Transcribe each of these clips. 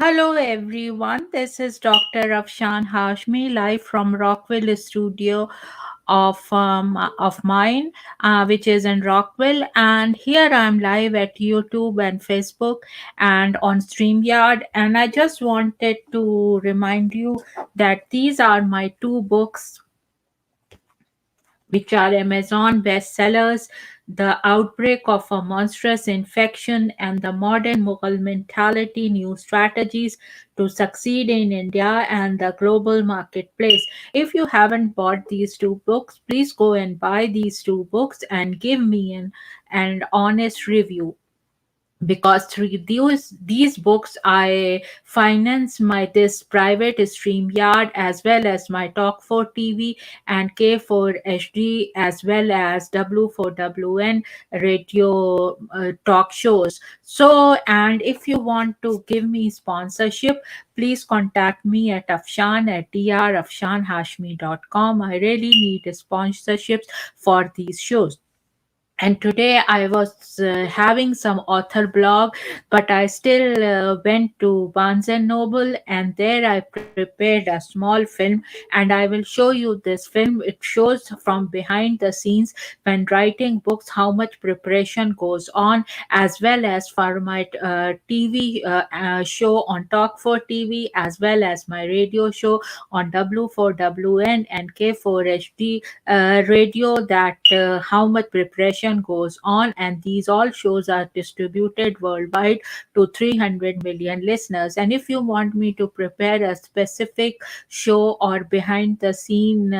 Hello everyone, this is Dr. Afshan Hashmi live from Rockville studio of mine, which is in Rockville, and here I'm live at YouTube and Facebook and on StreamYard. And I just wanted to remind you that these are my two books which are Amazon bestsellers: The Outbreak of a Monstrous Infection and The Modern Mughal Mentality, New Strategies to Succeed in India and the Global Marketplace. If you haven't bought these two books, please go and buy these two books and give me an honest review, because through these books I finance my this private stream yard, as well as my Talkk4TV and K4HD, as well as W4WN radio talk shows. So, and if you want to give me sponsorship, please contact me at Afshan at drafshanhashmi.com. I really need sponsorships for these shows. And today I was having some author blog, but I still went to Barnes and Noble, and there I prepared a small film, and I will show you this film. It shows from behind the scenes when writing books how much preparation goes on, as well as for my TV show on Talk4TV, as well as my radio show on W4WN and K4HD radio, that how much preparation goes on. And these all shows are distributed worldwide to 300 million listeners. And if you want me to prepare a specific show or behind the scene,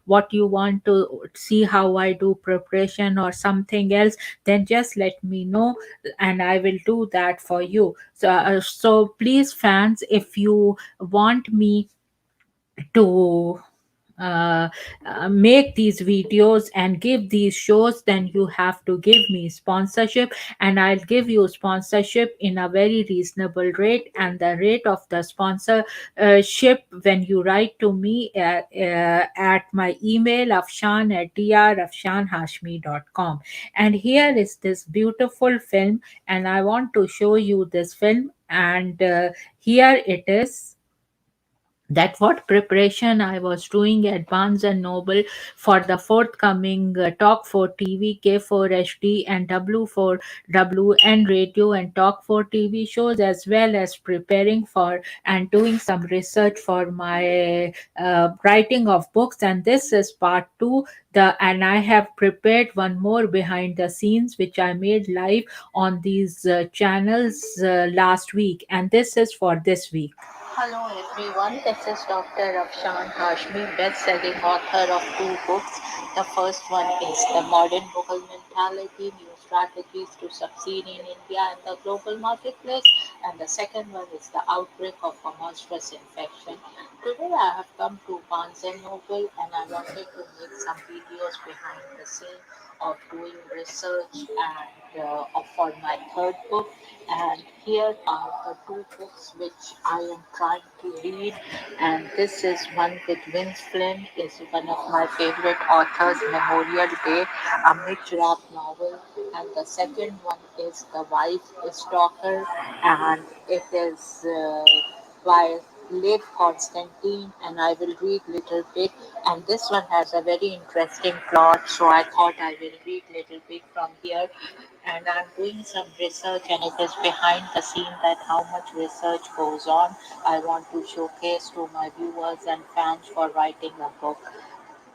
what you want to see how I do preparation or something else, then just let me know and I will do that for you. So please, fans, if you want me to uh, make these videos and give these shows, then you have to give me sponsorship, and I'll give you sponsorship in a very reasonable rate. And the rate of the sponsorship, when you write to me at my email afshan at drafshanhashmi.com. And here is this beautiful film, and I want to show you this film. And here it is, that what preparation I was doing at Barnes and Noble for the forthcoming Talk4TV, K4HD, and W4WN radio and Talk4TV shows, as well as preparing for and doing some research for my writing of books. And this is part two. And I have prepared one more behind the scenes, which I made live on these channels last week, and this is for this week. Hello everyone, this is Dr.Afshan Hashmi, best-selling author of two books. The first one is The Modern Mughal Mentality, New Strategies to Succeed in India and the Global Marketplace, and the second one is The Outbreak of a Monstrous Infection. Today I have come to Barnes and Noble, and I wanted to make some videos behind the scene of doing research and for my third book. And here are the two books which I am trying to read. And this is one with Vince Flynn, is one of my favorite authors, Memorial Day, a mid-rap novel. And the second one is The Wife Stalker, and it is by Lev Constantine, and I will read little bit. And this one has a very interesting plot, so I thought I will read little bit from here. And I'm doing some research, and it is behind the scene that how much research goes on. I want to showcase to my viewers and fans for writing a book.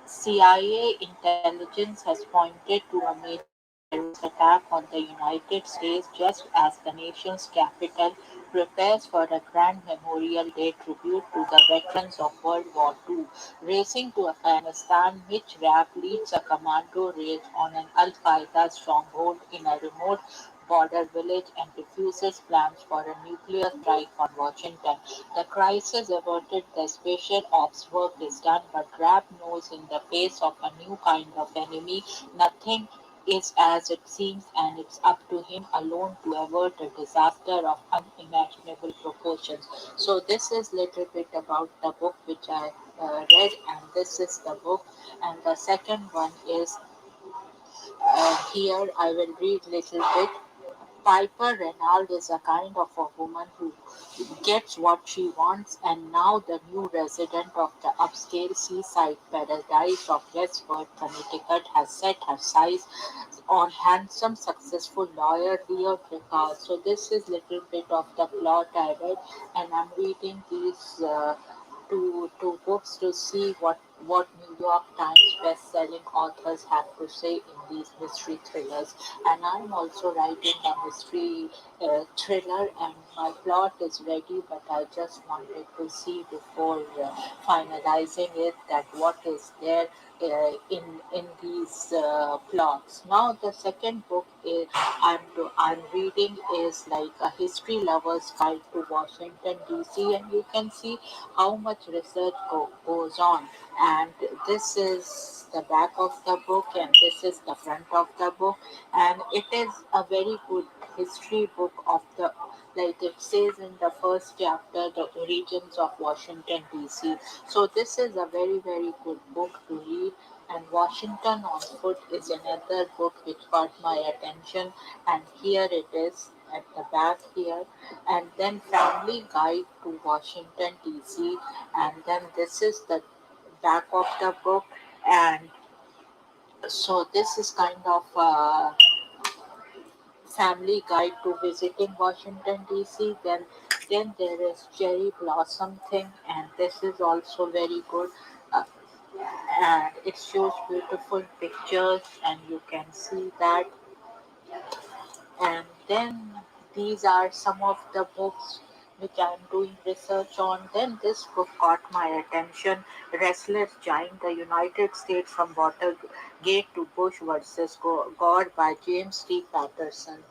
CIA intelligence has pointed to a major terrorist attack on the United States just as the nation's capital prepares for a grand Memorial Day tribute to the veterans of World War II. Racing to Afghanistan, Mitch Rapp leads a commando raid on an Al Qaeda stronghold in a remote border village and defuses plans for a nuclear strike on Washington. The crisis averted, the special ops work is done, but Rapp knows in the face of a new kind of enemy, nothing is as it seems, and it's up to him alone to avert a disaster of unimaginable proportions. So this is little bit about the book which I read, and this is the book. And the second one is here I will read little bit. Piper Reynald is a kind of a woman who gets what she wants, and now the new resident of the upscale seaside paradise of Westford, Connecticut, has set her sights on handsome, successful lawyer Leo Picard. So this is little bit of the plot I read, and I'm reading these two books to see what New York Times best-selling authors have to say in these mystery thrillers. And I'm also writing a mystery thriller, and my plot is ready, but I just wanted to see before finalizing it that what is there in these plots. Now the second book I'm reading is like a history lover's guide to Washington D.C., and you can see how much research goes on. And this is the back of the book, and this is the front of the book, and it is a very good history book of the, like it says in the first chapter, the origins of Washington D.C. So this is a very good book to read. And Washington on Foot is another book which got my attention, and here it is at the back here. And then Family Guide to Washington D.C., and then this is the back of the book. And so this is kind of family guide to visiting Washington D.C. Then there is Cherry Blossom thing, and this is also very good. Uh, and it shows beautiful pictures, and you can see that. And then these are some of the books which I'm doing research on. Then this book caught my attention, Restless Giant, The United States from Watergate to Bush versus God by James T. Patterson.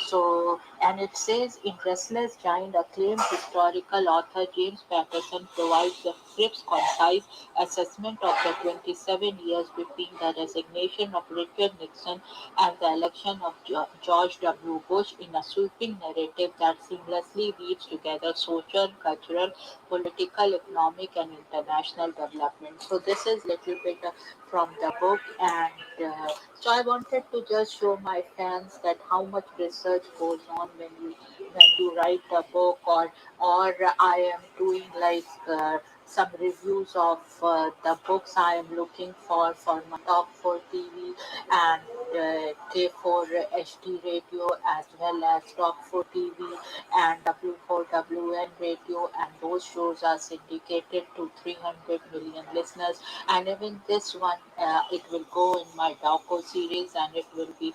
So, and it says in Restless Giant, acclaimed historical author James Patterson provides a crisp, concise assessment of the 27 years between the resignation of Richard Nixon and the election of George W. Bush in a sweeping narrative that seamlessly weaves together social, cultural, political, economic, and international development. So this is little bit from the book, and so I wanted to just show my fans that how much research goes on when you write a book, or I am doing like some reviews of the books I am looking for my Talkk4TV and K4 HD radio, as well as Talkk4TV and W4WN radio, and those shows are syndicated to 300 million listeners. And even this one, it will go in my doco series, and it will be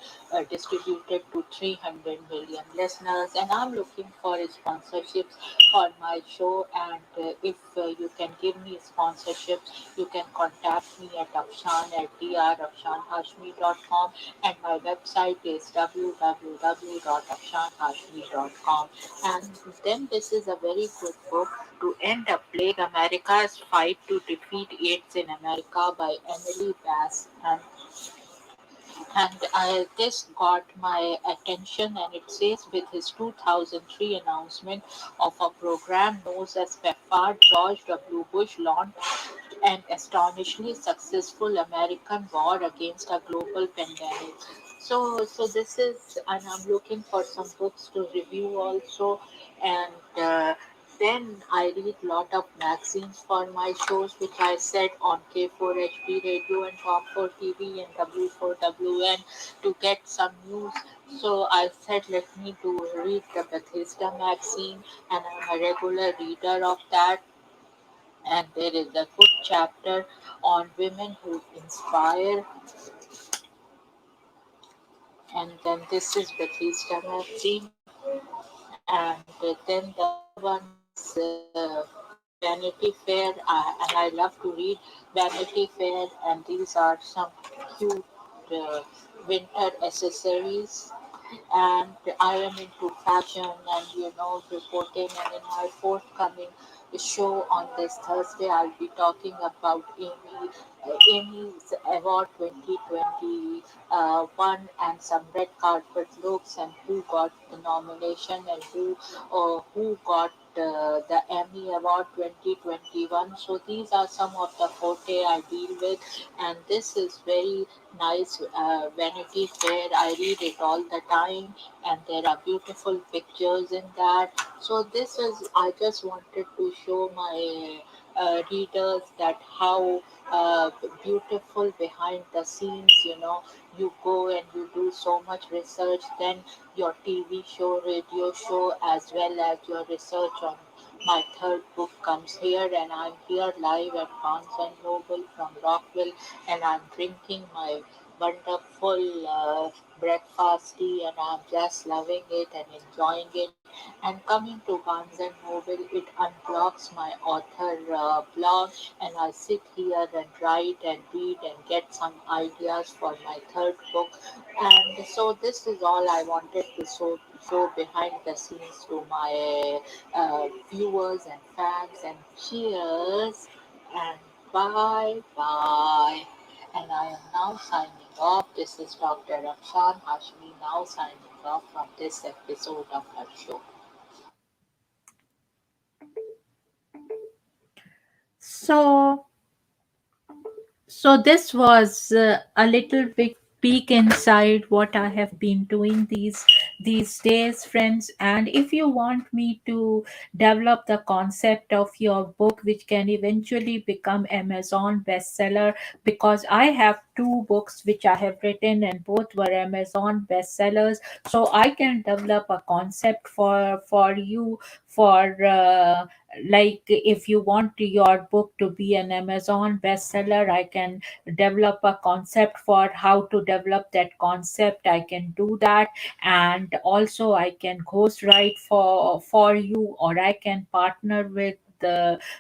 distributed to 300 million listeners. And I'm looking for sponsorships for my show, and if you can give me sponsorships, you can contact me at Afshan at Dr.Afshanhashmi.com, and my website is www.afshanhashmi.com. And then this is a very good book, To End a Plague, America's Fight to Defeat AIDS in America by Emily Bass. And this got my attention, and it says with his 2003 announcement of a program known as PEPFAR, George W. Bush launched an astonishingly successful American war against a global pandemic. So this is, and I'm looking for some books to review also, and then I read lot of magazines for my shows, which I said on K4HP radio and Talkk4TV and W4WN to get some news. So I said, let me do read the Bethesda magazine, and I'm a regular reader of that. And there is a good chapter on women who inspire, and then this is Bethesda magazine, and then the other one is Vanity Fair, and I love to read Vanity Fair, and these are some cute uh, winter accessories. And I am into fashion and reporting. And in my forthcoming show on this Thursday, I'll be talking about Amy's Award 2021 and some red carpet looks, and who got the nomination and who got the Emmy Award 2021. So these are some of the forte I deal with, and this is very nice Vanity Fair. I read it all the time, and there are beautiful pictures in that. So this is I just wanted to show my readers that how beautiful behind the scenes. You go and you do so much research, then your TV show, radio show, as well as your research on my third book comes here, and I'm here live at Barnes and Noble from Rockville, and I'm drinking my wonderful breakfast tea, and I'm just loving it and enjoying it. And coming to Barnes and Noble, it unblocks my author blog, and I sit here and write and read and get some ideas for my third book. And so this is all I wanted to show behind the scenes to my viewers and fans. And cheers and bye bye. And I am now signing off. This is Dr. Afshan Hashmi now signing off from this episode of our show. So, so this was a little bit peek inside what I have been doing these days, friends. And if you want me to develop the concept of your book, which can eventually become Amazon bestseller, because I have two books which I have written and both were Amazon bestsellers, so I can develop a concept for you for. Like if you want your book to be an Amazon bestseller, I can develop a concept for how to develop that concept. I can do that, and also I can ghostwrite for you, or I can partner with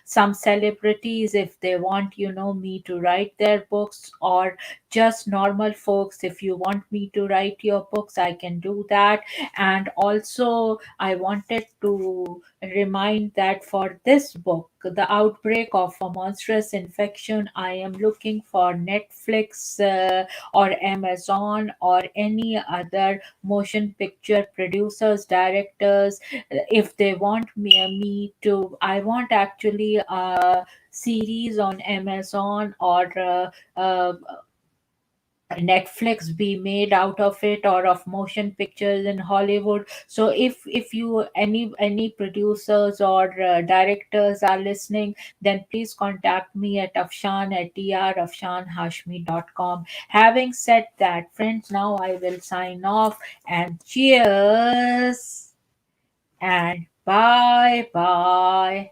some celebrities if they want me to write their books, or just normal folks. If you want me to write your books, I can do that. And also I wanted to remind that for this book, The Outbreak of a Monstrous Infection, I am looking for Netflix or Amazon or any other motion picture producers, directors. If they want me to, I want actually a series on Amazon or Netflix be made out of it, or of motion pictures in Hollywood. So if you any producers or directors are listening, then please contact me at Afshan at drafshanhashmi.com. Having said that, friends, now I will sign off, and cheers and bye bye.